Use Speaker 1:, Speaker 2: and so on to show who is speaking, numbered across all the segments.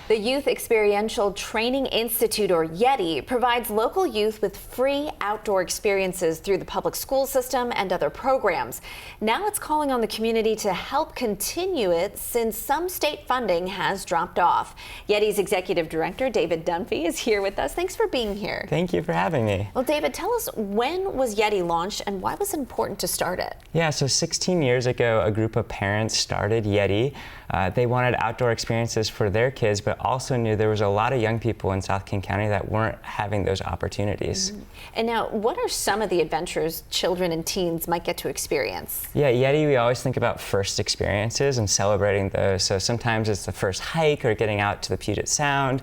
Speaker 1: The Youth Experiential Training Institute, or Yeti, provides local youth with free outdoor experiences through the public school system and other programs. Now it's calling on the community to help continue it since some state funding has dropped off. Yeti's Executive Director, David Dunphy, is here with us. Thanks for being here.
Speaker 2: Thank you for having me.
Speaker 1: Well, David, tell us, when was Yeti launched and why was it important to start it?
Speaker 2: Yeah, so 16 years ago, a group of parents started Yeti. They wanted outdoor experiences for their kids, but also knew there was a lot of young people in South King County that weren't having those opportunities.
Speaker 1: And now, what are some of the adventures children and teens might get to experience?
Speaker 2: Yeah, Yeti, we always think about first experiences and celebrating those. So sometimes it's the first hike or getting out to the Puget Sound.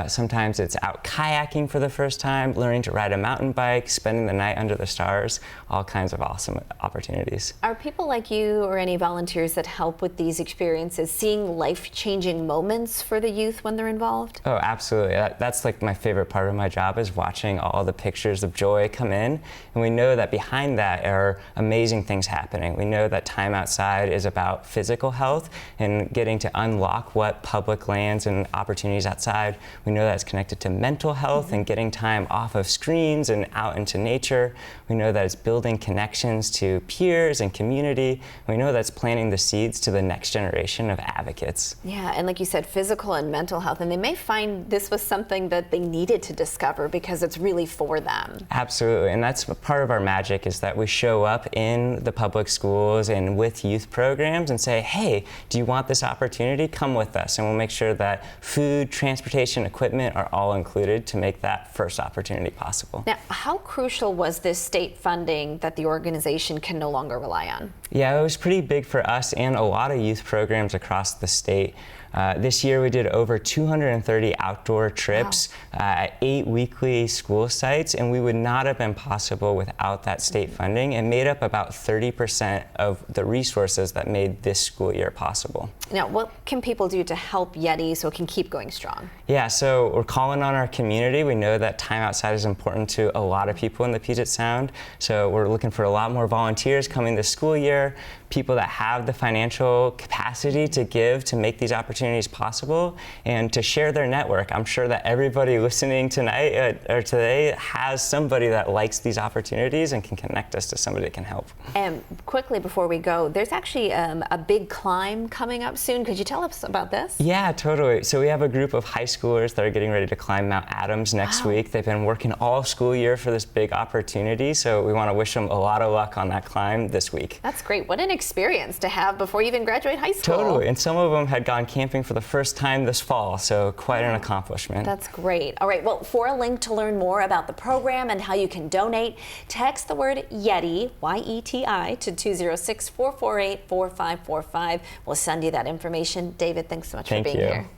Speaker 2: Sometimes it's out kayaking for the first time, learning to ride a mountain bike, spending the night under the stars, all kinds of awesome opportunities.
Speaker 1: Are people like you or any volunteers that help with these experiences seeing life-changing moments for the youth when they're involved?
Speaker 2: Oh, absolutely. That's like my favorite part of my job, is watching all the pictures of joy come in. And we know that behind that are amazing things happening. We know that time outside is about physical health and getting to unlock what public lands and opportunities outside. We know that it's connected to mental health and getting time off of screens and out into nature. We know that it's building connections to peers and community. We know that's planting the seeds to the next generation of advocates.
Speaker 1: Yeah, and like you said, physical and mental health, and they may find this was something that they needed to discover because it's really for them.
Speaker 2: Absolutely, and that's part of our magic, is that we show up in the public schools and with youth programs and say, hey, do you want this opportunity? Come with us, and we'll make sure that food, transportation, equipment are all included to make that first opportunity possible.
Speaker 1: Now, how crucial was this state funding that the organization can no longer rely on?
Speaker 2: Yeah, it was pretty big for us and a lot of youth programs across the state. This year we did over 230 outdoor trips at 8 weekly school sites, and we would not have been possible without that state funding. It made up about 30% of the resources that made this school year possible.
Speaker 1: Now, what can people do to help Yeti so it can keep going strong?
Speaker 2: Yeah, so we're calling on our community. We know that time outside is important to a lot of people in the Puget Sound, so we're looking for a lot more volunteers coming this school year, people that have the financial capacity to give to make these opportunities possible and to share their network. I'm sure that everybody listening tonight or today has somebody that likes these opportunities and can connect us to somebody that can help.
Speaker 1: And quickly before we go, there's actually a big climb coming up soon. Could you tell us about this?
Speaker 2: Yeah, totally. So we have a group of high schoolers that are getting ready to climb Mount Adams next week. They've been working all school year for this big opportunity, so we want to wish them a lot of luck on that climb this week.
Speaker 1: That's great. What an experience to have before you even graduate high school.
Speaker 2: Totally, and some of them had gone camping for the first time this fall, so quite an accomplishment.
Speaker 1: That's great. All right, well, for a link to learn more about the program and how you can donate, text the word Yeti, Y-E.T.I, to 206-448-4545. We'll send you that information. David, thanks so much for being here.